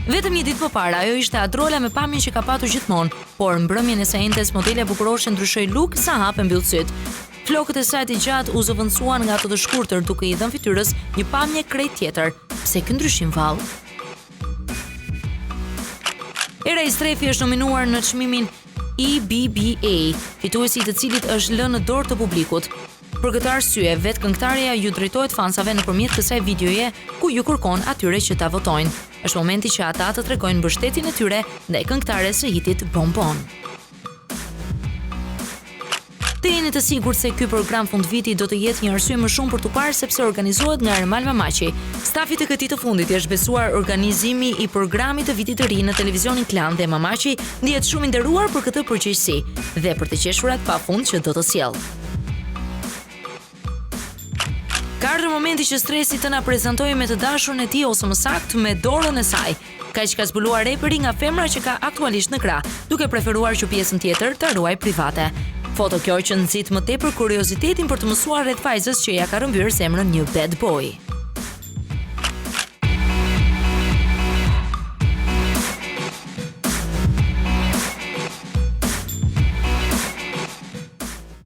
Vetëm një ditë më parë, ajo ishte adrola me pamjen që ka patur gjithmonë, por mbrëmjen e saj entes modelja bukuroshe ndryshoi luk sa hapë mbyll syt. Flokët e saj të gjatë u zëvendësuan nga ato të shkurtër, duke i dhënë fytyrës një pamje krejt tjetër. Pse ky ndryshim vallë? Era Istrefi është nominuar në çmimin EBBA, fituesi i të cilit është lënë në dorë të publikut. Për këtë arsye, vetë këngëtarja ju drejtohet fansave nëpërmjet kësaj videoje ku ju kërkon atyre që ta votojnë. Është momenti që ata të tregojnë mbështetjen e tyre ndaj këngëtares së hitit Bon Bon. Të jeni të sigurt se ky program fundviti do të jetë një arsye më shumë për t'u parë sepse organizohet nga Ermal Mamaçi. Stafi të këtij të fundit i është besuar organizimi i programit të vitit të ri në televizionin Klan dhe Mamaçi ndihet shumë i nderuar për këtë përgjegjësi dhe për të qeshurat pafund që do të sjellë. Ka ardhur momenti që Stresi të na prezantojë me të dashurën e tij ose më saktë me dorën e saj. Kaq ka zbuluar reperi nga femra që ka aktualisht në krah, duke preferuar që pjesën tjetër ta ruaj private. Foto kjo që nxit më tepër kuriozitetin për të mësuar rreth vajzës që ja ka rrëmbyer zemrën një bad boy.